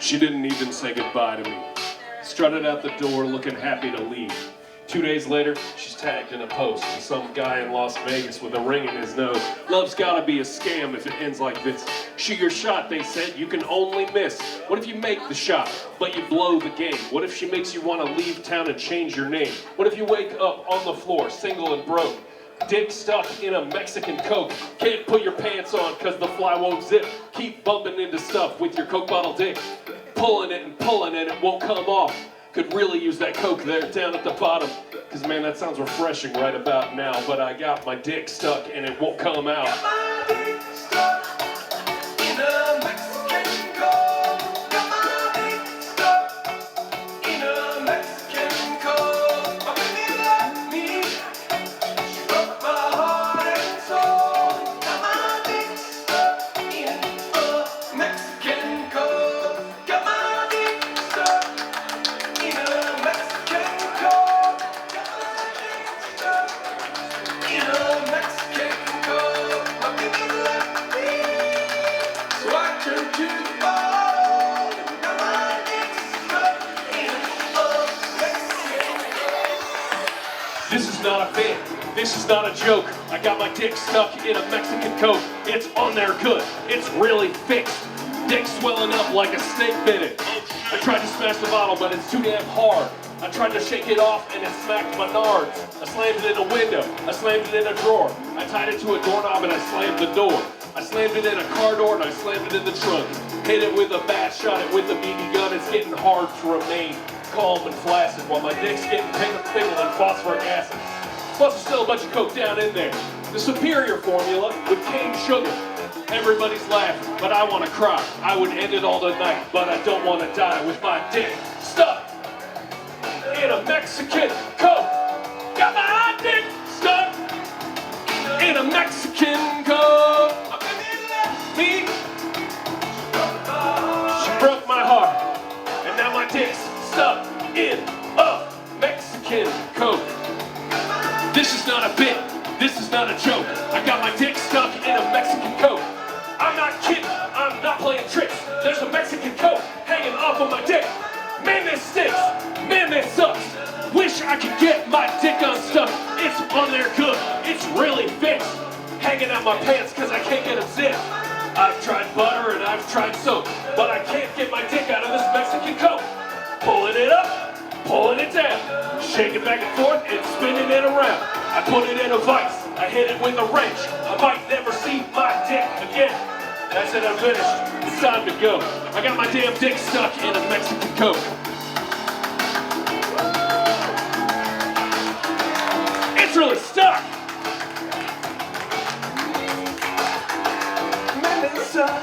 She didn't even say goodbye to me. Strutted out the door looking happy to leave. 2 days later, she's tagged in a post with some guy in Las Vegas with a ring in his nose. Love's gotta be a scam if it ends like this. Shoot your shot, they said, you can only miss. What if you make the shot, but you blow the game? What if she makes you want to leave town and change your name? What if you wake up on the floor, single and broke? Dick stuck in a Mexican Coke. Can't put your pants on cause the fly won't zip. Keep bumping into stuff with your Coke bottle dick. Pulling it and it won't come off. Could really use that Coke there down at the bottom. Cause man, that sounds refreshing right about now. But I got my dick stuck and it won't come out. Got my dick stuck in a Mexican Coke. Got my dick stuck in a Mexican Coke. My baby left me. She broke my heart and soul. Got my dick stuck in a Mexican Coke. Got my dick stuck in a Mexican Coke. Got my dick stuck in a Mexican Coke. My baby left me, so I turned to the bottle. Got my dick stuck in a Mexican Coke. This is not a bit. This is not a joke. I got my dick stuck in a Mexican Coke. It's on there good. It's really fixed. Dick swelling up like a snake bit it. I tried to smash the bottle, but it's too damn hard. I tried to shake it off and it smacked my nards. I slammed it in a window. I slammed it in a drawer. I tied it to a doorknob and I slammed the door. I slammed it in a car door and I slammed it in the trunk. Hit it with a bat, shot it with a BB gun. It's getting hard to remain calm and flaccid while my dick's getting tangled in phosphoric acid. Plus there's still a bunch of Coke down in there. The superior formula with cane sugar. Everybody's laughing, but I want to cry. I would end it all tonight, but I don't want to die with my dick stuck in a Mexican Coke. Got my dick stuck in a Mexican Coke. My baby left me. She broke my heart, and now my dick's stuck in a Mexican Coke. This is not a bit. This is not a joke. I got my dick stuck in a Mexican Coke. I'm not kidding. I'm not playing tricks. There's a Mexican Coke hanging off of my dick. Man, this stinks. Man, this sucks. Wish I could get my dick unstuck. It's on there good. It's really fixed. Hanging out my pants cause I can't get a zip. I've tried butter and I've tried soap, but I can't get my dick out of this Mexican Coke. Pulling it up, pulling it down, shake it back and forth and spinning it around. I put it in a vice, I hit it with a wrench. I might never see my dick again. That's it, I'm finished. It's time to go. I got my damn dick stuck in a Mexican Coke. It's really stuck. Man, it's stuck.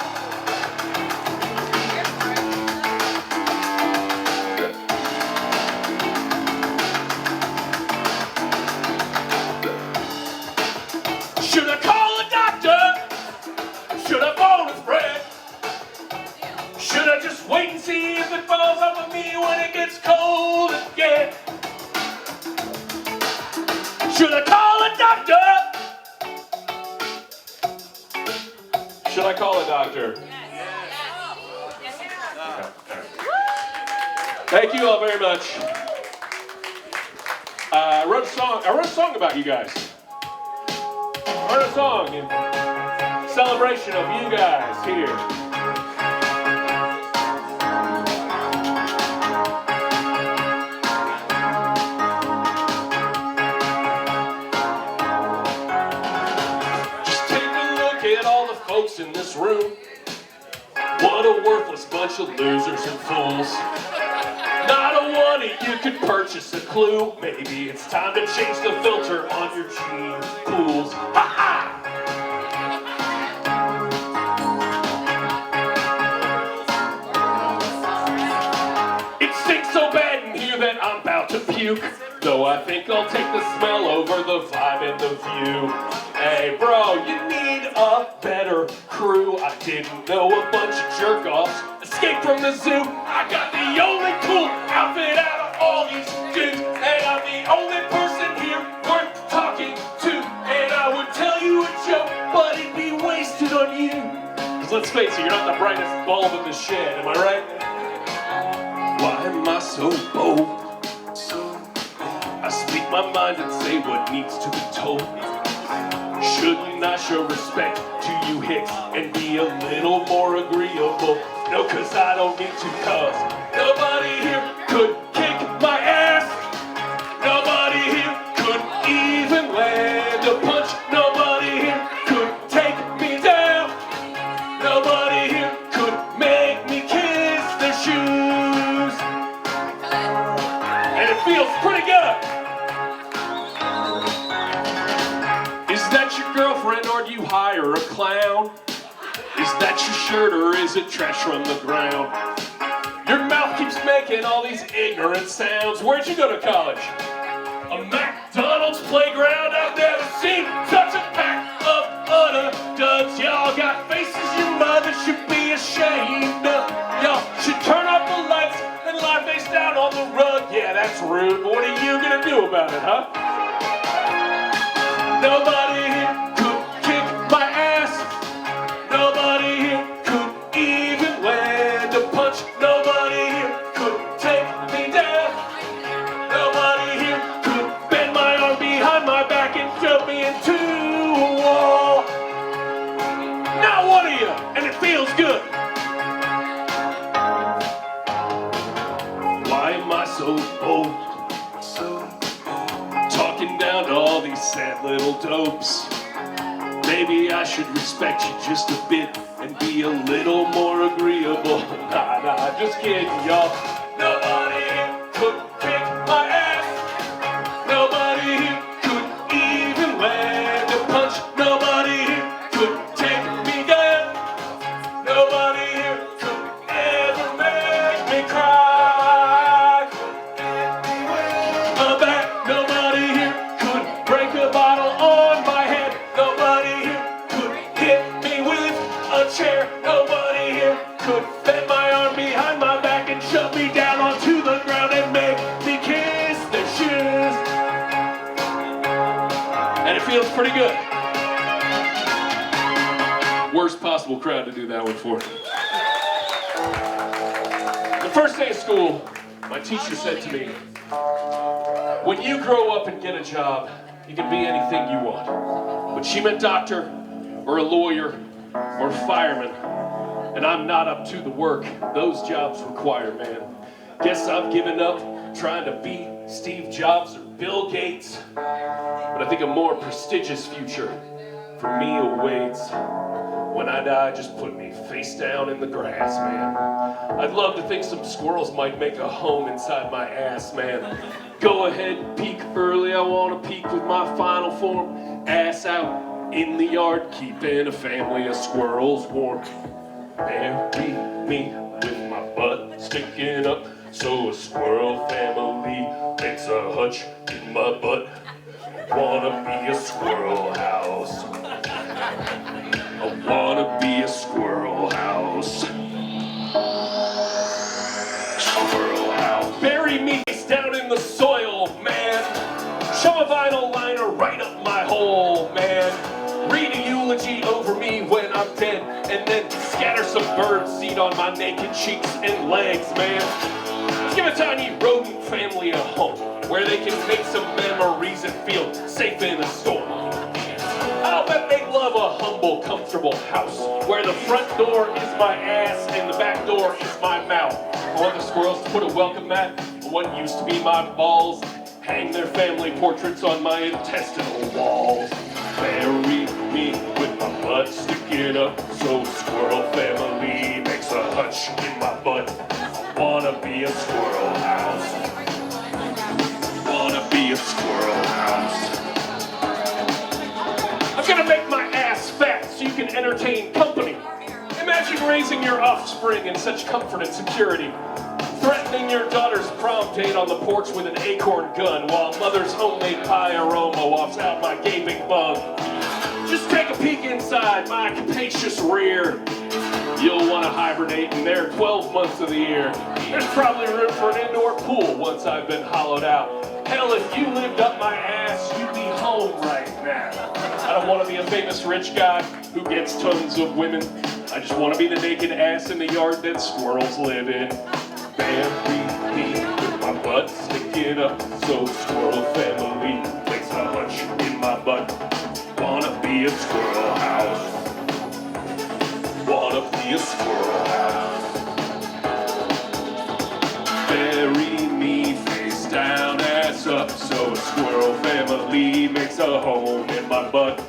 Should I call a doctor? Should I phone a friend? Should I just wait and see if it falls off of me when it gets cold again? Should I call a doctor? Should I call a doctor? Thank you all very much. I wrote a song about you guys. I wrote a song in celebration of you guys here. Just take a look at all the folks in this room. What a worthless bunch of losers and fools. Not a one of you could purchase a clue. Maybe it's time to change the filter on your gene pools. Ha ha! It stinks so bad in here that I'm about to puke. Though I think I'll take the smell over the vibe and the view. Hey bro, you need a better crew. I didn't know a bunch of jerk-offs escaped from the zoo. I got the only cool outfit out of all these dudes, and I'm the only person here worth talking to. And I would tell you a joke, but it'd be wasted on you. Cause let's face it, you're not the brightest bulb in the shed, am I right? so bold? I speak my mind and say what needs to be told. Shouldn't I show respect to you hicks and be a little more agreeable? No, cause I don't need to, cause nobody here could kick my ass. Nobody here could even land a punch. Nobody here could take me down. Nobody here could make me kiss their shoes. And it feels pretty good. Is that your girlfriend or do you hire a clown? Is that your shirt or is it trash from the ground? Your mouth keeps making all these ignorant sounds. Where'd you go to college? A McDonald's playground? I've never seen such a pack of utter duds. Y'all got faces your mother should be ashamed of. Y'all should turn off the lights and lie face down on the rug. Yeah, that's rude, but what are you gonna do about it, huh? Nobody here could kick my ass. Nobody here could even land a punch. Nobody here could take me down. Nobody here could bend my arm behind my back and shove me into a wall. Not one of you, and it feels good. Why am I so bold? Talking down to all these sad little dopes. Maybe I should respect you just a bit and be a little more agreeable. Nah, just kidding, y'all. Nobody here could kick my ass. Nobody here could even land a punch. Nobody here could take me down. Nobody here could ever make me cry. My back, nobody here could break a bottle on my head. Nobody here could hit me with a chair. Nobody here could bend my arm behind my back and shove me down onto the ground and make me kiss their shoes. And it feels pretty good. Worst possible crowd to do that one for. The first day of school, my teacher said to me, when you grow up and get a job, you can be anything you want. But she meant doctor, or a lawyer, or a fireman. And I'm not up to the work those jobs require, man. Guess I've given up trying to be Steve Jobs or Bill Gates. But I think a more prestigious future for me awaits. When I die, just put me face down in the grass, man. I'd love to think some squirrels might make a home inside my ass, man. Go ahead, peek early, I wanna peek with my final form. Ass out in the yard, keeping a family of squirrels warm. Bury me with my butt sticking up, so a squirrel family makes a hutch in my butt. Wanna be a squirrel house. I wanna be a squirrel house. Squirrel house. Bury me down in the soil, man. Shove a vinyl liner right up my hole, man. Read a eulogy over me when I'm dead, and then scatter some bird seed on my naked cheeks and legs, man. Let's give a tiny rodent family a home where they can make some memories and feel safe in a storm. I'll bet they love a humble, comfortable house where the front door is my ass and the back door is my mouth. I want the squirrels to put a welcome mat on what used to be my balls, hang their family portraits on my intestinal walls. Bury me with my butt sticking up, so squirrel family makes a hutch in my butt. I wanna be a squirrel house. Wanna be a squirrel house. I'm gonna make my ass fat so you can entertain company. Imagine raising your offspring in such comfort and security. Threatening your daughter's prom date on the porch with an acorn gun while mother's homemade pie aroma wafts out my gaping bum. Just take a peek inside my capacious rear. You'll want to hibernate in there 12 months of the year. There's probably room for an indoor pool once I've been hollowed out. Hell, if you lived up my ass, you'd be home right now. I don't want to be a famous rich guy who gets tons of women. I just want to be the naked ass in the yard that squirrels live in. Bury me with my butt sticking up. So squirrel family makes a hunch in my butt. Wanna be a squirrel house. Wanna be a squirrel house. Bury me face down, ass up. So a squirrel family makes a home in my butt.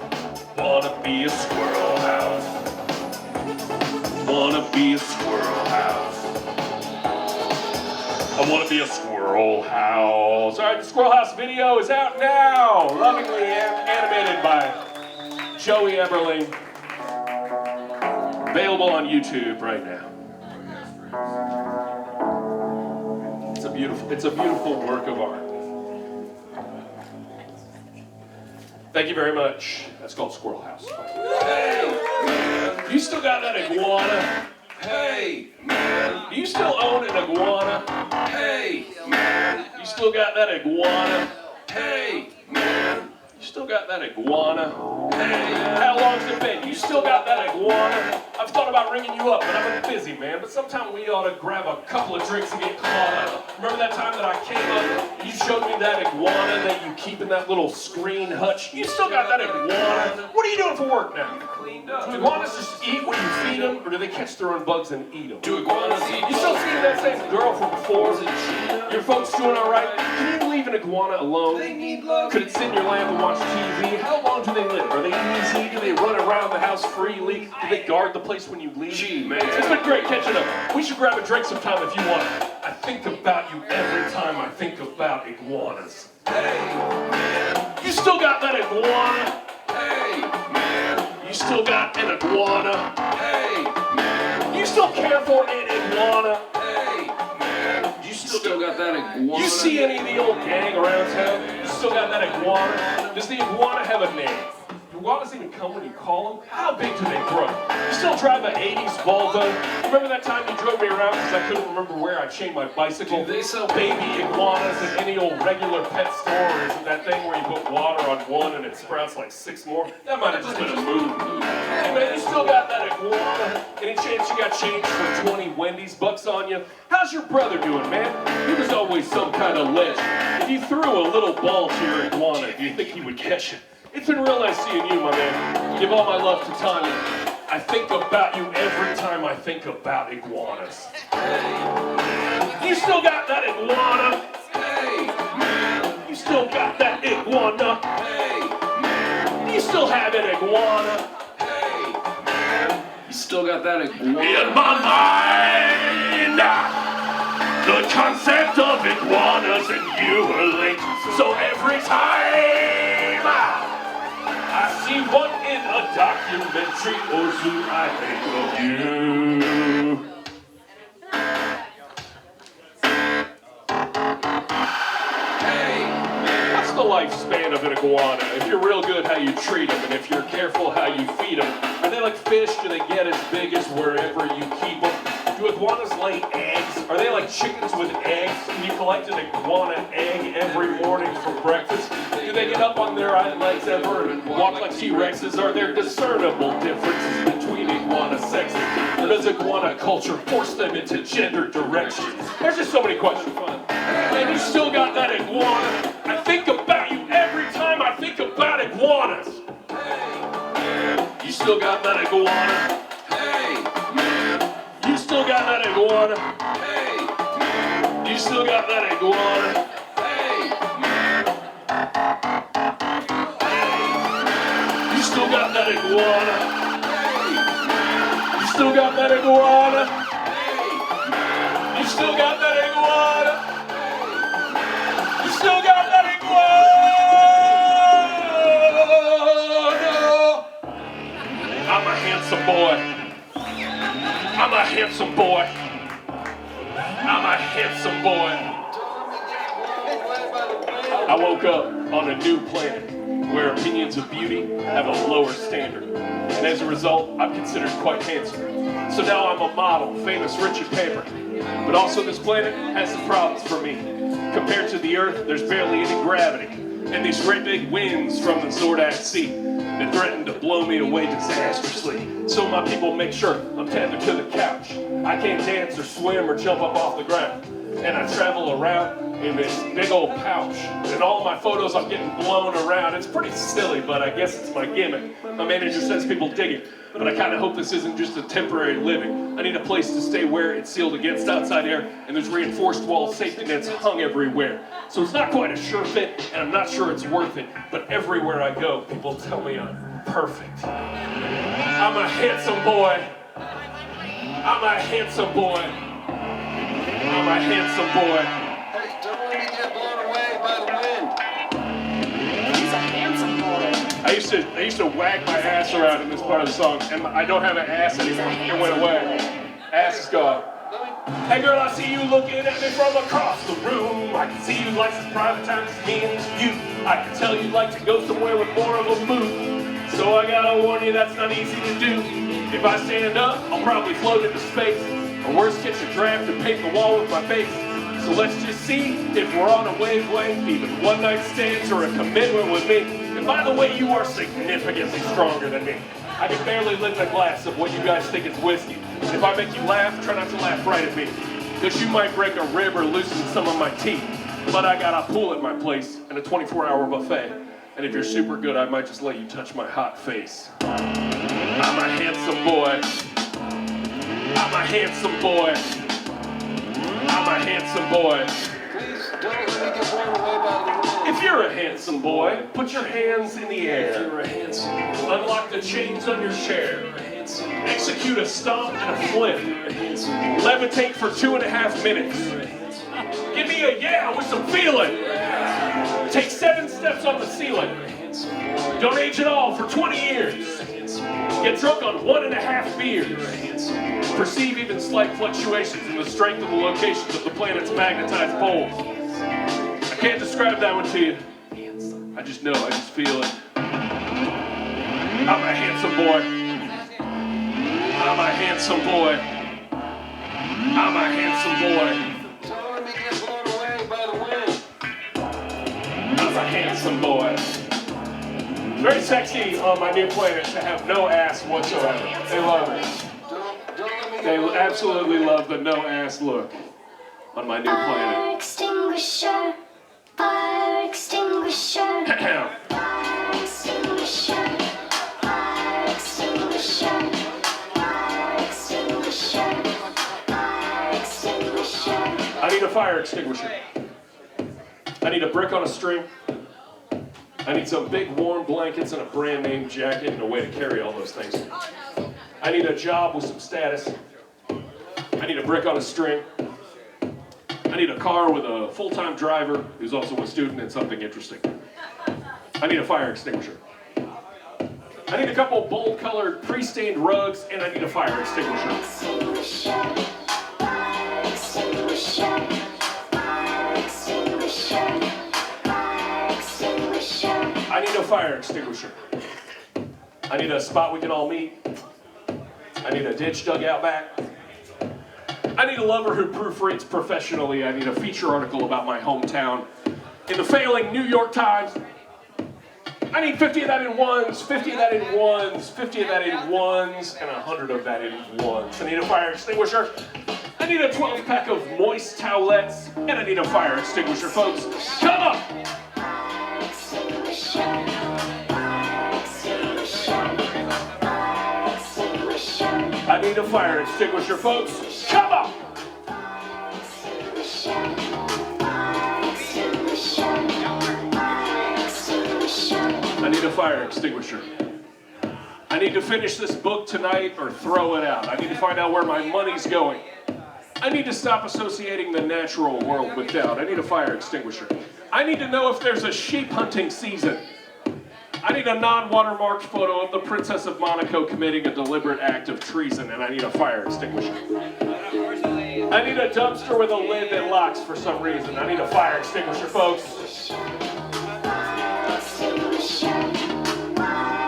Wanna be a squirrel house. Wanna be a squirrel house. I wanna be a squirrel house. All right, the Squirrel House video is out now. Lovingly animated by Joey Eberling. Available on YouTube right now. It's a beautiful work of art. Thank you very much. That's called Squirrel House. Hey, man. You still got that iguana? Hey, man. Do you still own an iguana? Hey, man. You still got that iguana? Hey, man. You still got that iguana? Hey, how long's it been? You still got that iguana? I've thought about ringing you up, but I've been busy, man. But sometime we ought to grab a couple of drinks and get caught up. Remember that time that I came up and you showed me that iguana that you keep in that little screen hutch? You still got that iguana? What are you doing for work now? Do iguanas just eat when you feed them, or do they catch their own bugs and eat them? Do iguanas eat? You still seeing that same girl from before? Your folks doing all right? Can you leave an iguana alone? They need love. Could it sit in your lap and watch TV? How long do they live? Are they easy? Do they run around the house freely? Do they guard the place when you leave? Gee, man. It's been great catching up. We should grab a drink sometime if you want. I think about you every time I think about iguanas. Hey, man. You still got that iguana? Hey, man. You still got an iguana? Hey, man. You still care for an iguana? Hey, man. You still got that iguana? You see any of the old gang around town? You still got that iguana? Does the iguana have a name? Do iguanas even come when you call them? How big do they grow? You still drive an 80s Volvo? Remember that time you drove me around because I couldn't remember where I chained my bicycle? Do they sell baby iguanas at any old regular pet store? Or is it that thing where you put water on one and it sprouts like 6 more? That might have just been a move. Hey man, you still got that iguana? Any chance you got changed for 20 Wendy's bucks on you? How's your brother doing, man? He was always some kind of legend. If you threw a little ball to your iguana, do you think he would catch it? It's been real nice seeing you, my man. Give all my love to Tanya. I think about you every time I think about iguanas. Hey, man. You still got that iguana? Hey, man. You still got that iguana? Hey, man. You still have an iguana? Hey, man. You still got that iguana? In my mind, the concept of iguanas and you are linked. So every time I see one in a documentary or zoo, I think of you. Hey, what's the lifespan of an iguana? If you're real good how you treat them, and if you're careful how you feed them, are they like fish? Do they get as big as wherever you keep them? Do iguanas lay eggs? Are they like chickens with eggs? Can you collect an iguana egg every morning for breakfast? Do they get up on their hind legs ever and walk like T-Rexes? Are there discernible differences between iguana sexes? Or does iguana culture force them into gender directions? There's just so many questions. And you still got that iguana? I think about you every time I think about iguanas. Hey, man. You still got that iguana? Hey, man. You still got that iguana? Hey, man. You still got that iguana? Hey, man. You still got that iguana? Hey, man. You still got that iguana? Hey, man. You still got that iguana? Hey, man. You still got that iguana? I'm a handsome boy. I'm a handsome boy. I'm a handsome boy. I woke up on a new planet where opinions of beauty have a lower standard. And as a result, I'm considered quite handsome. So now I'm a model, famous, rich, and pampered. But also this planet has some problems for me. Compared to the Earth, there's barely any gravity. And these great big winds from the Zordak Sea that threaten to blow me away disastrously. So my people make sure I'm tethered to the couch. I can't dance or swim or jump up off the ground. and I travel around in this big old pouch. And all of my photos, I'm getting blown around. It's pretty silly, but I guess it's my gimmick. My manager says people dig it, but I kind of hope this isn't just a temporary living. I need a place to stay where it's sealed against outside air, and there's reinforced wall safety nets hung everywhere. So it's not quite a sure fit, and I'm not sure it's worth it, but everywhere I go, people tell me I'm perfect. I'm a handsome boy. I'm a handsome boy. I'm a handsome boy. Hey, don't let me get blown away by the wind. He's a handsome boy. I used to wag my ass around in this part of the song, and I don't have an ass anymore. It went away. Ass is gone. Hey girl, I see you looking at me from across the room. I can see you like some private time with me and you. I can tell you'd like to go somewhere with more of a mood. So I gotta warn you, that's not easy to do. If I stand up, I'll probably float into space. Or worse, catch a draft and paint the wall with my face. So let's just see if we're on a wavelength, even one night stands or a commitment with me. And by the way, you are significantly stronger than me. I can barely lift a glass of what you guys think is whiskey. And if I make you laugh, try not to laugh right at me, because you might break a rib or loosen some of my teeth. But I got a pool at my place and a 24-hour buffet. And if you're super good, I might just let you touch my hot face. I'm a handsome boy. I'm a handsome boy. I'm a handsome boy. Please don't let me get blown away by the wind. If you're a handsome boy, put your hands in the air. If you're a handsome boy. Unlock the chains on your chair. Execute a stomp and a flip. Levitate for 2.5 minutes. Give me a yeah with some feeling. Take 7 steps on the ceiling. Don't age at all for 20 years. Get drunk on 1.5 beers. Perceive even slight fluctuations in the strength of the locations of the planet's magnetized poles. I can't describe that one to you. I just know, I just feel it. I'm a handsome boy. I'm a handsome boy. I'm a handsome boy. Don't let me get blown away by the wind. I'm a handsome boy. Very sexy on my new planet to have no ass whatsoever. They love it. Don't let me They get absolutely love the no ass look on my new planet. Fire extinguisher, fire extinguisher, fire extinguisher, fire extinguisher, fire extinguisher, fire extinguisher. I need a fire extinguisher. I need a brick on a string. I need some big warm blankets and a brand name jacket and a way to carry all those things. I need a job with some status. I need a brick on a string. I need a car with a full-time driver who's also a student and something interesting. I need a fire extinguisher. I need a couple bold-colored, pre-stained rugs, and I need a fire extinguisher. Extinguisher, fire extinguisher, fire extinguisher, fire extinguisher. I need a fire extinguisher. I need a spot we can all meet. I need a ditch dug out back. I need a lover who proofreads professionally. I need a feature article about my hometown in the failing New York Times. I need 50 of that in ones, 50 of that in ones, 50 of that in ones, and 100 of that in ones. I need a fire extinguisher. I need a 12-pack of moist towelettes, and I need a fire extinguisher, folks. Come on! Fire extinguisher, fire extinguisher, fire extinguisher, I need a fire extinguisher, folks. Come on! fire extinguisher, fire extinguisher, fire extinguisher. I need a fire extinguisher. I need to finish this book tonight or throw it out. I need to find out where my money's going. I need to stop associating the natural world with doubt. I need a fire extinguisher. I need to know if there's a sheep hunting season. I need a non-watermarked photo of the Princess of Monaco committing a deliberate act of treason, and I need a fire extinguisher. I need a dumpster with a lid that locks for some reason. I need a fire extinguisher, folks.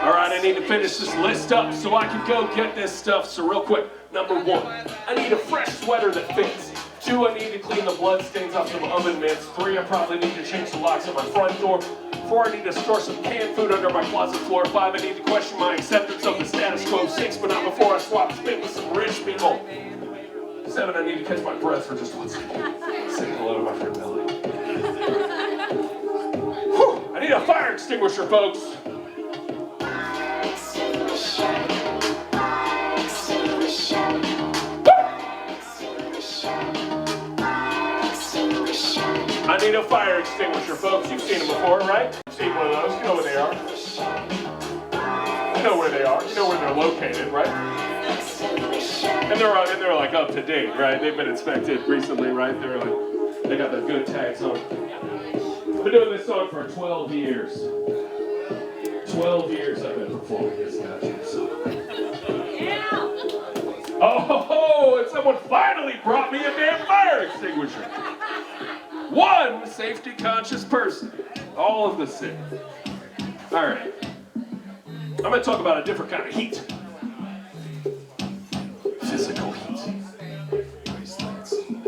All right, I need to finish this list up so I can go get this stuff. So real quick, number 1, I need a fresh sweater that fits. 2, I need to clean the bloodstains off some oven mitts. 3, I probably need to change the locks on my front door. 4, I need to store some canned food under my closet floor. 5, I need to question my acceptance of the status quo. 6, but not before I swap spit with some rich people. 7, I need to catch my breath for just 1 second. Say hello to my friend Melody. Whew, I need a fire extinguisher, folks. I need a fire extinguisher, folks. You've seen them before, right? You've seen one of those. You know where they are. You know where they are. You know where they're located, right? And they're like up to date, right? They've been inspected recently, right? They got their good tags on. I've been doing this song for 12 years. 12 years I've been performing this goddamn song. Oh, and someone finally brought me a damn fire extinguisher. One safety-conscious person. All of the city. All right. I'm going to talk about a different kind of heat. Physical heat.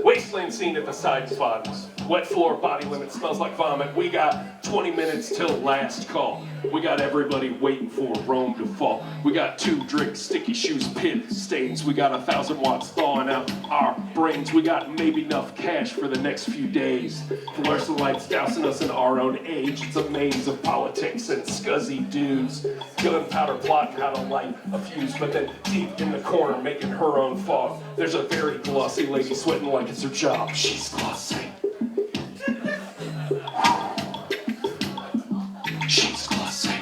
Wasteland scene at the side spots. Wet floor, body limit, smells like vomit. We got 20 minutes till last call. We got everybody waiting for Rome to fall. We got 2 drinks, sticky shoes, pit stains. We got 1,000 watts thawing out our brains. We got maybe enough cash for the next few days. Fluorescent lights dousing us in our own age. It's a maze of politics and scuzzy dudes. Gunpowder plotting how to light a fuse, but then deep in the corner making her own fog. There's a very glossy lady sweating like it's her job. She's glossy. She's glossy.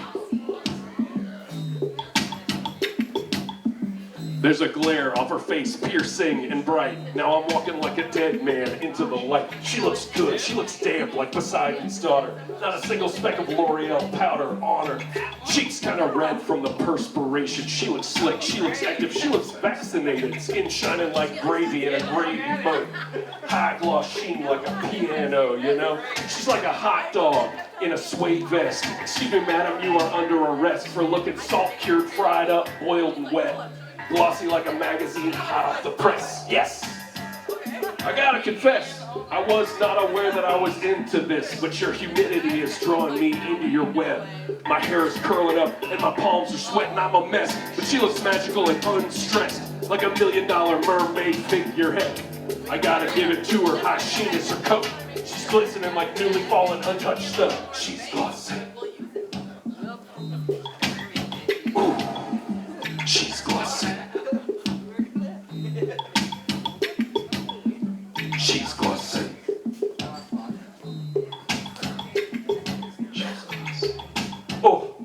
There's a glare off her face, piercing and bright. Now I'm walking like a dead man into the light. She looks good, she looks damp like Poseidon's daughter. Not a single speck of L'Oreal powder on her. Cheeks kinda red from the perspiration. She looks slick, she looks active, she looks vaccinated. Skin shining like gravy in a gravy boat. High gloss sheen like a piano, you know? She's like a hot dog in a suede vest. Excuse me, madam, you are under arrest for looking salt-cured, fried up, boiled and wet. Glossy like a magazine hot off the press. Yes! I gotta confess, I was not aware that I was into this, but your humidity is drawing me into your web. My hair is curling up and my palms are sweating, I'm a mess. But she looks magical and unstressed, like $1 million mermaid figurehead. I gotta give it to her, high sheen is her coat. She's glistening like newly fallen untouched stone. She's glossy. Ooh, she's glossy. She's glossy. She's glossy. Oh.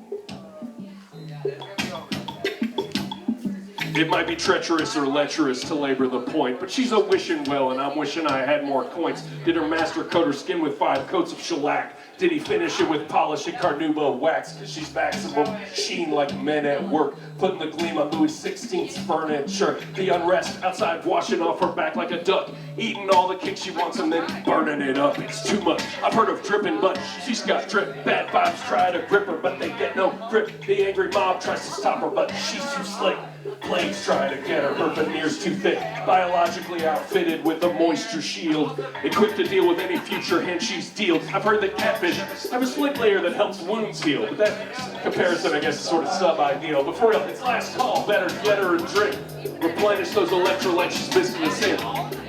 It might be treacherous or lecherous to labor the point, but she's a wishing well, and I'm wishing I had more coins. Did her master coat her skin with 5 coats of shellac? Did he finish it with polish and carnauba wax? Cause she's maximum sheen like men at work, putting the gleam on Louis XVI's furniture. The unrest outside washing off her back like a duck, eating all the cake she wants and then burning it up. It's too much. I've heard of dripping, but she's got drip. Bad vibes try to grip her, but they get no grip. The angry mob tries to stop her, but she's too slick. Plagues try to get her, her veneer's too thick. Biologically outfitted with a moisture shield, equipped to deal with any future hint she's dealt. I've heard that catfish have a slick layer that helps wounds heal, but that comparison, I guess, is sort of sub-ideal. But for real, it's last call, better get her a drink. Replenish those electrolytes she's missing us in.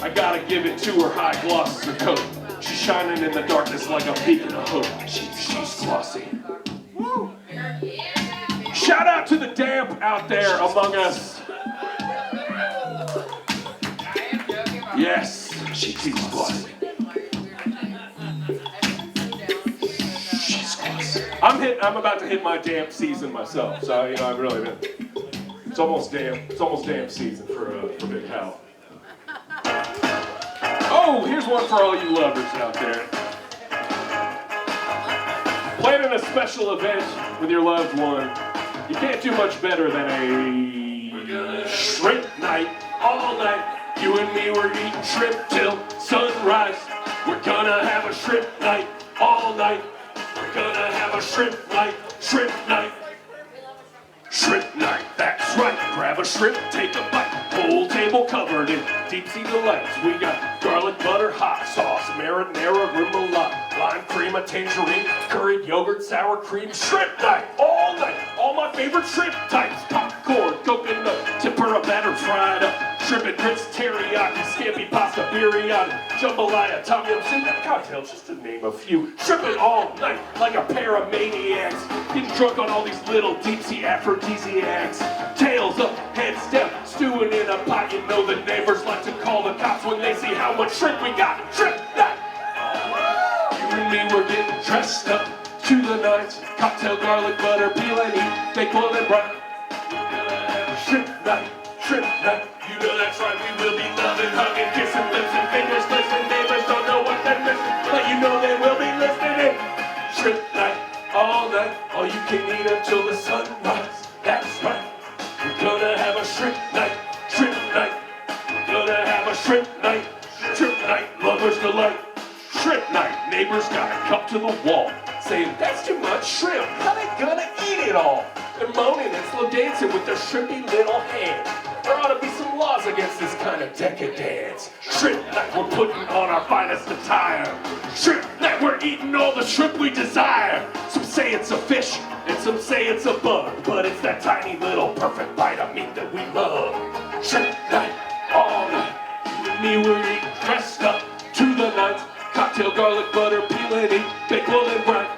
I gotta give it to her, high gloss is her coat. She's shining in the darkness like a beacon of hope. She's glossy. Woo! Shout out to the damp out there among us. Yes, she's glossy. She's glossy. I'm about to hit my damp season myself, so I've really been. It's almost damp season for Big Howell. Oh, here's one for all you lovers out there. Planning a special event with your loved one. You can't do much better than a shrimp night, all night. You and me, we're eating shrimp till sunrise. We're gonna have a shrimp night, all night. We're gonna have a shrimp night, shrimp night. Shrimp night, that's right. Grab a shrimp, take a bite. Whole table covered in deep sea delights. We got garlic butter, hot sauce, marinara, remoulade, lime cream, a tangerine, curried yogurt, sour cream. Shrimp night, all night. All my favorite shrimp types: popcorn, coconut, tempura batter, fried up. Shrimp and grits, teriyaki, scampi, pasta, biryani, jambalaya, tom yum soup, and cocktails, just to name a few. Shrimping all night like a pair of maniacs. Getting drunk on all these little deep-sea aphrodisiacs. Tails up, heads down, stewing in a pot. You know the neighbors like to call the cops when they see how much shrimp we got. Shrimp night! You and me, we're getting dressed up to the nines. Cocktail, garlic, butter, peel and eat, bake, boil, and brine. Shrimp night, shrimp night. You know that's right, we will be loving, hugging, kissing, lips and fingers. Listen, neighbors don't know what they're missing, but you know they will be listening. Shrimp night, all night, all you can eat until the sunrise. That's right, we're gonna have a shrimp night, shrimp night. We're gonna have a shrimp night, lovers delight. Shrimp night, neighbors got a cup to the wall, saying that's too much shrimp, how they gonna eat it all? They're moaning and slow dancing with their shrimpy little hands. There ought to be some laws against this kind of decadence. Shrimp night, we're putting on our finest attire. Shrimp night, we're eating all the shrimp we desire. Some say it's a fish, and some say it's a bug, but it's that tiny little perfect bite of meat that we love. Shrimp night, all night, you and me, we're eating dressed up to the nines. Cocktail, garlic, butter, peel and eat, bake, boil, and brine.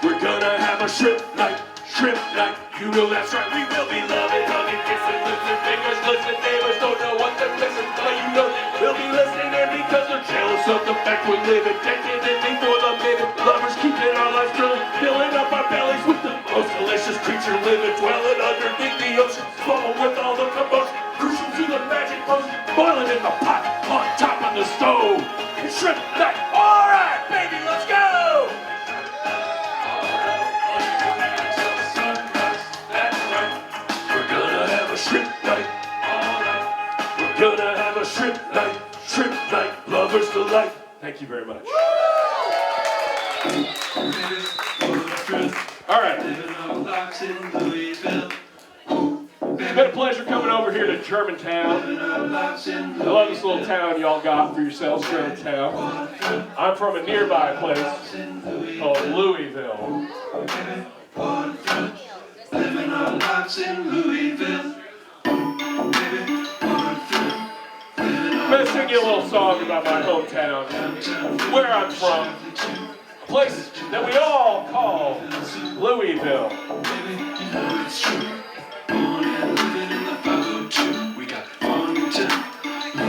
We're gonna have a shrimp night, shrimp night. You know that's right, we will be loving, hugging, kissing, lips and fingers. Listen, neighbors don't know what they're missing, but you know we'll be listening because they're jealous of the fact we're living decadently for the minute. Lovers keeping our lives thrilling, filling up our bellies with the most delicious creature living, dwelling underneath the ocean, bubble with all the commotion, cruising to the magic potion, boiling in the pot, on top of the stove. It's shrimp night, all right, baby, let's go! Shrimp night, all night. We're gonna have a shrimp night, lovers delight. Thank you very much. All right. It's been a pleasure coming over here to Germantown. I love this little town y'all got for yourselves, Germantown. I'm from a nearby place called Louisville. Living our lives in Louisville. I'm going to sing you a little song about my hometown, where I'm from, a place that we all call Louisville.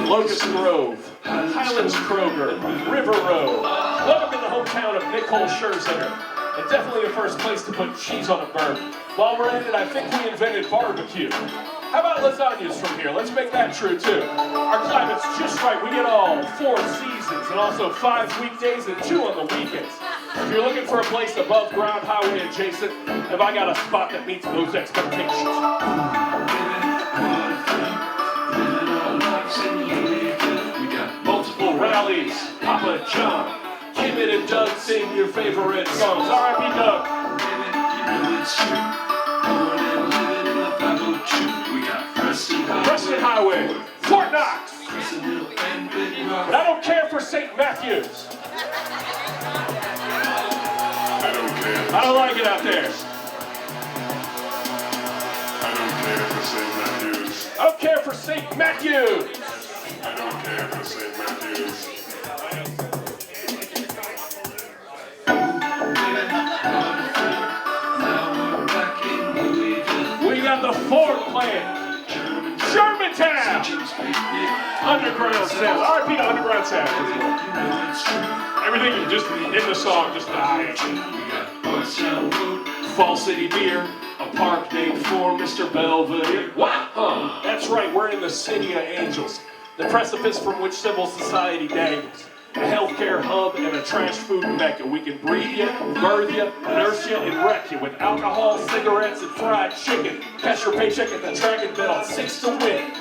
Locust Grove, Highlands Kroger, River Road. Welcome to the hometown of Nicole Scherzinger. And definitely the first place to put cheese on a burger. While we're at it, I think we invented barbecue. How about lasagnas from here? Let's make that true too. Our climate's just right. We get all 4 seasons and also 5 weekdays and 2 on the weekends. If you're looking for a place above ground, highway adjacent, have I got a spot that meets those expectations? We got multiple rallies, Papa John. Kim and Doug sing your favorite songs. R.I.P. Doug. Preston Highway, Fort Knox. But I don't care for St. Matthews. I don't like it out there. I don't care for St. Matthews. I don't care for St. Matthews. I don't care for St. Matthews. We got the Ford plant. Germantown! Underground sound. R.I.P. to underground sound. Everything just in the song just died. Fall City Beer, a park named for Mr. Belvedere. Wow! That's right, we're in the city of angels. The precipice from which civil society dangles. A healthcare hub and a trash food mecca. We can breathe you, birth you, nurse you, and wreck you with alcohol, cigarettes, and fried chicken. Cash your paycheck at the Dragon Bet on 6 to win.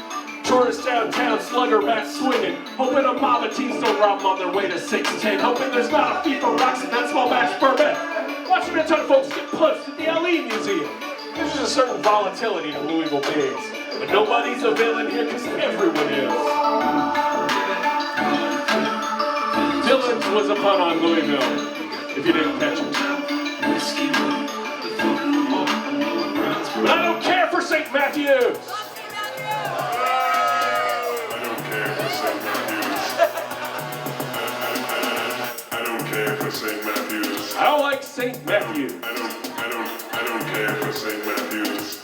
Tourists downtown, slugger back swinging. Hoping a mob of teens don't rob them on their way to 610. Hoping there's not a FIFA rocks in that small batch bourbon. Watching a ton of folks get punched at the LE Museum. There's just a certain volatility to Louisville bigs. But nobody's a villain here because everyone is. Dylan's was a pun on Louisville, if you didn't catch it. But I don't care for St. Matthews. I for St. Matthews. I don't like St. Matthew. I don't care for St. Matthews.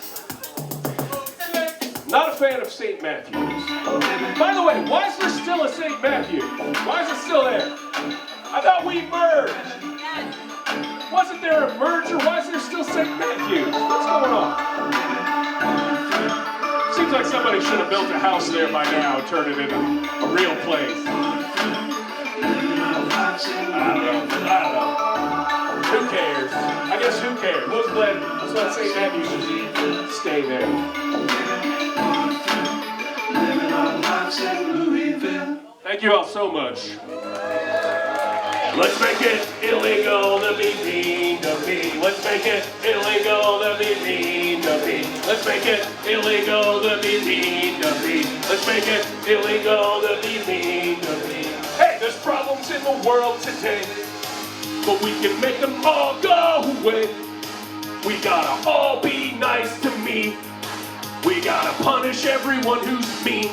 Not a fan of St. Matthews. By the way, why is there still a St. Matthew? Why is it still there? I thought we merged. Wasn't there a merger? Why is there still St. Matthew? What's going on? Seems like somebody should have built a house there by now and turned it into a real place. I don't know. Who cares? I guess who cares? Let's let St. Matthew stay there. Thank you all so much. Let's make it illegal to be mean to me. Let's make it illegal to be mean to me. Let's make it illegal to be mean to me. Let's make it illegal to be mean to me. Hey, there's problems in the world today, but we can make them all go away. We gotta all be nice to me. We gotta punish everyone who's mean.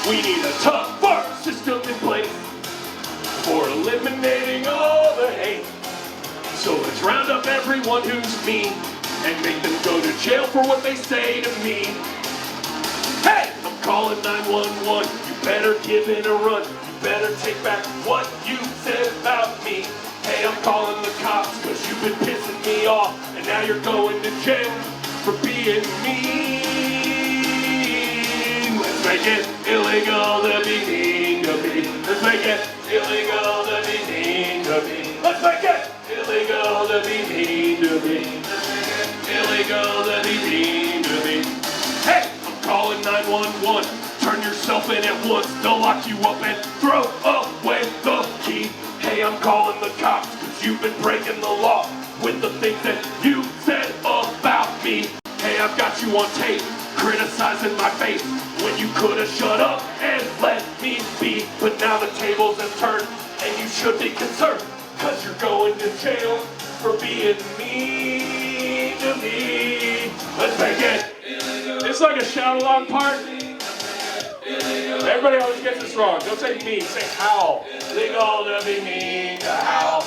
We need a tougher system in place for eliminating all the hate. So let's round up everyone who's mean and make them go to jail for what they say to me. Hey, I'm calling 911. You better give it a run. You better take back what you said about me. Hey, I'm calling the cops because you've been pissing me off, and now you're going to jail for being mean. Let's make it illegal to be mean to me. Let's make it illegal to be mean to me. Let's make it illegal to be mean to me. Let's make it illegal to be mean to me. Hey, I'm calling 911. Turn yourself in at once. They'll lock you up and throw away the key. Hey, I'm calling the cops because you've been breaking the law with the things that you said about me. Hey, I've got you on tape criticizing my face when you could have shut up and let me be. But now the tables have turned and you should be concerned because you're going to jail for being mean to me. Let's make it. It's like a shout-along part. Everybody always gets this wrong. Don't say me, say Howell. Illegal to be mean to Howell.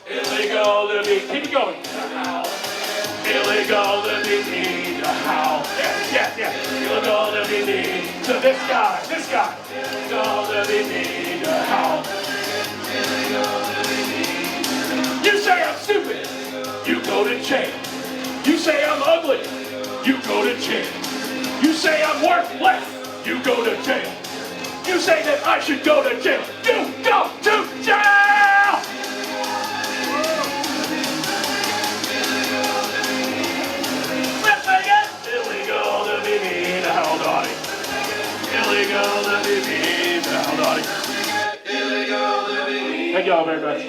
Illegal to be, keep it going. Illegal to be mean to Howell. Yeah. Illegal to be mean to this guy. Illegal to be mean to Howell. You say I'm stupid, you go to jail. You say I'm ugly, you go to jail. You say I'm worthless, you go to jail. You say that I should go to jail, you go to jail! Let's make it illegal to be mean to Howell Dawdy. Illegal to be mean to Howell Dawdy. Thank y'all very much.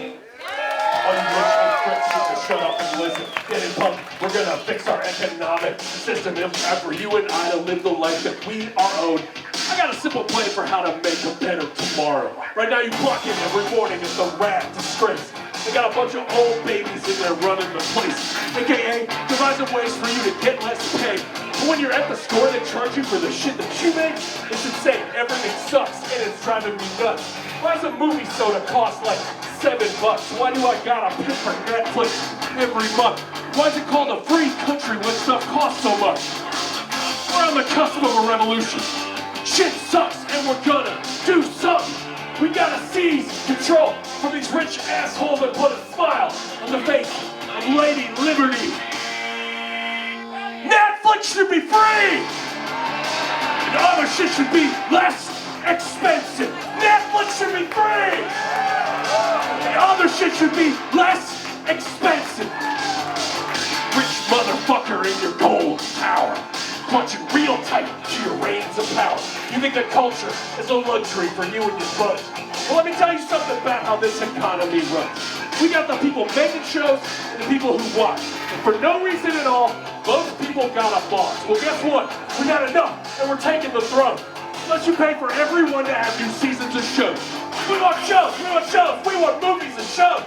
All you rich critics need to shut up and listen. Get in punk. We're gonna fix our economic system and for you and I to live the life that we are owed. I got a simple plan for how to make a better tomorrow. Right now you clock in every morning as the rat disgrace. They got a bunch of old babies in there running the place. AKA, devising ways for you to get less pay. But when you're at the store, they charge you for the shit that you make. It's insane. Everything sucks and it's driving me nuts. Why does a movie soda cost like $7? Why do I gotta pay for Netflix every month? Why is it called a free country when stuff costs so much? We're on the cusp of a revolution. Shit sucks and we're gonna do something. We gotta seize control from these rich assholes and put a smile on the face of Lady Liberty. Netflix should be free! And other shit should be less expensive. Netflix should be free! And other shit should be less expensive. Rich motherfucker in your gold tower, punching real tight to your reins of power. You think that culture is a luxury for you and your buddies. Well, let me tell you something about how this economy runs. We got the people making shows and the people who watch. And for no reason at all, those people got a boss. Well, guess what? We got enough, and we're taking the throne. Unless you pay for everyone to have new seasons of shows. We want shows, we want shows, we want movies and shows.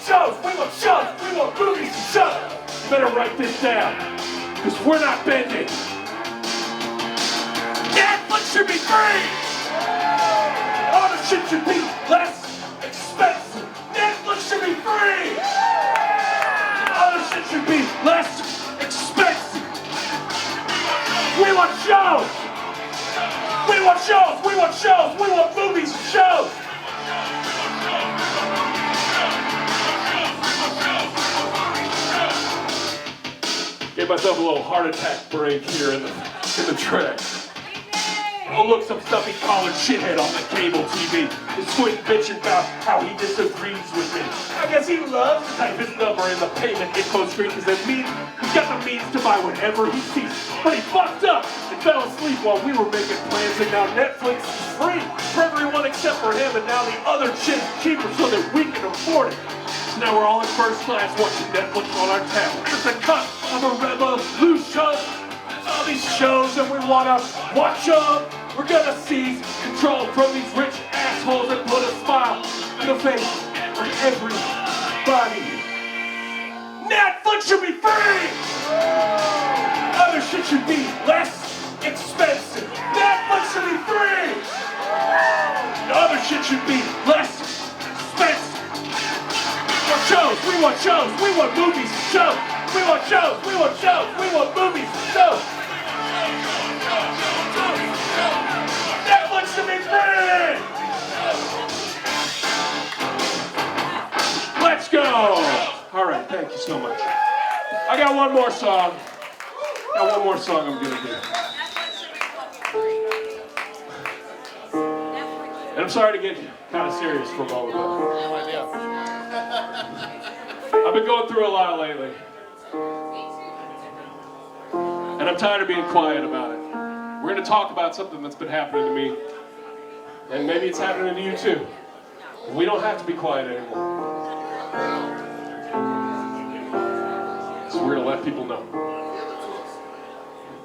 Shows, we want shows, we want movies and shows. You better write this down, because we're not bending. Netflix should be free! All the shit should be less expensive. Netflix want shows, we want shows, we want movies and shows. Gave myself a little heart attack break here in the track. Oh look, some stuffy collared shithead on the cable TV is quitting bitching about how he disagrees with me. I guess he loves to type his number in the payment info screen because it means he's got the means to buy whatever he sees. But he fucked up and fell asleep while we were making plans, and now Netflix is free for everyone except for him, and now the other shit's cheaper so that we can afford it. So now we're all in first class watching Netflix on our tablet. It's the cut of a revolution. All these shows and we wanna watch them. We're gonna seize control from these rich assholes and put a smile in the face of everybody. Netflix should be free! Other shit should be less expensive. Netflix should be free! Other shit should be less expensive. We want shows, we want movies, shows. We want shows, we want shows, we want movies, shows. Netflix should be free! Let's go! All right, thank you so much. I got one more song. I'm gonna do. And I'm sorry to get kind of serious for a moment. I've been going through a lot lately. And I'm tired of being quiet about it. We're going to talk about something that's been happening to me. And maybe it's happening to you too. We don't have to be quiet anymore. So we're going to let people know.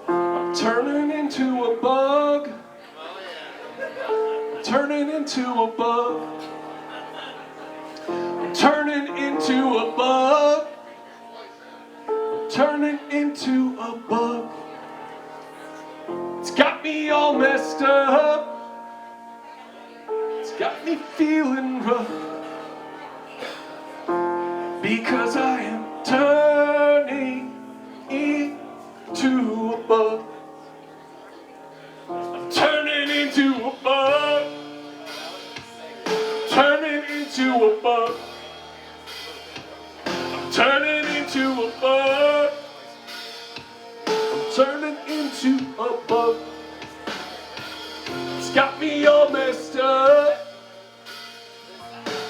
I'm turning into a bug. I'm turning into a bug. I'm turning into a bug. I'm turning into a bug. It's got me all messed up. It's got me feeling rough. Because I am turning into a bug. I'm turning into a bug. Turning into a bug. I'm turning into a bug. I'm turning into a bug. It's got me all messed up.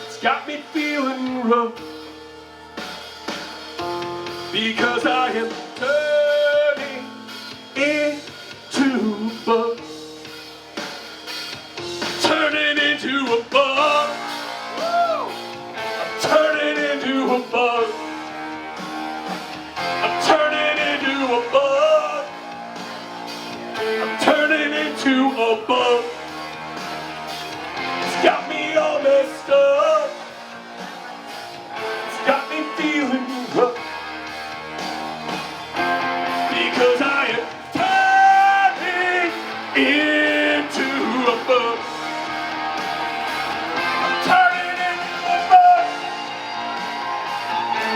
It's got me feeling rough. Because I am turning into a bug. Turning into a bug. I'm turning into a bug. I'm turning into a bug. I'm turning into a bug. It's got me all messed up. It's got me feeling rough. Because I am turning into a bug. I'm turning into a bug.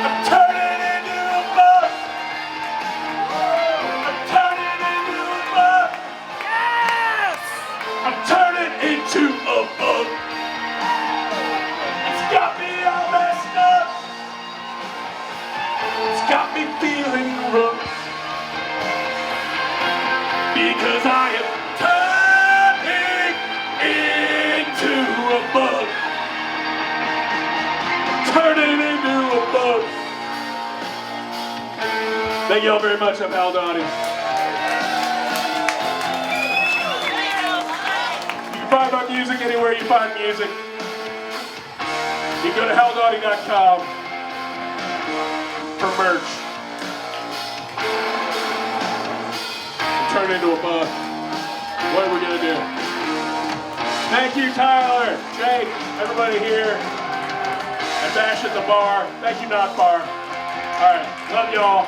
I'm turning into a bug. I'm turning into a bug. Yes! I'm turning into a bug. It's got me all messed up. It's got me feeling rough. Because I am turning into a bug. Turning into a bug. Thank y'all very much. I'm Howell Dawdy. You can find my music anywhere you find music. You can go to HowellDawdy.com for merch. Turn into a bug. What are we gonna do? Thank you, Tyler, Jake, everybody here, and Bash at the bar. Thank you, Nachbar. All right, love y'all.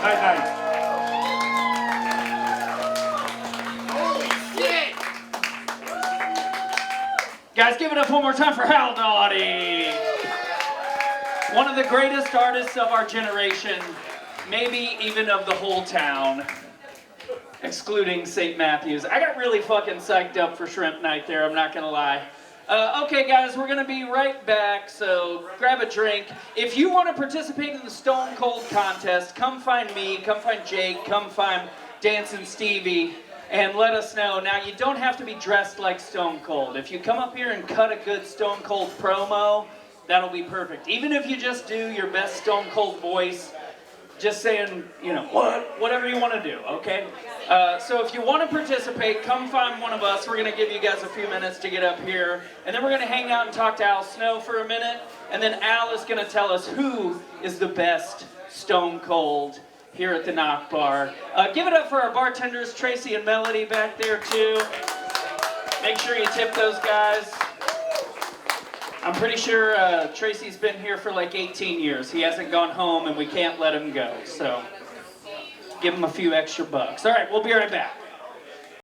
Night, night. Guys, give it up one more time for Howell Dawdy. One of the greatest artists of our generation, maybe even of the whole town. excluding St. Matthews. I got really fucking psyched up for shrimp night there, I'm not gonna lie. Okay guys, we're gonna be right back, so grab a drink. If you want to participate in the Stone Cold contest, come find me, come find Jake, come find Dancing Stevie, and let us know. Now, you don't have to be dressed like Stone Cold. If you come up here and cut a good Stone Cold promo, that'll be perfect. Even if you just do your best Stone Cold voice, just saying, you know, whatever you want to do, okay? So if you want to participate, come find one of us. We're going to give you guys a few minutes to get up here. And then we're going to hang out and talk to Al Snow for a minute. And then Al is going to tell us who is the best Stone Cold here at the Nachbar. Give it up for our bartenders, Tracy and Melody back there too. Make sure you tip those guys. I'm pretty sure Tracy's been here for like 18 years. He hasn't gone home and we can't let him go. So give him a few extra bucks. All right, we'll be right back.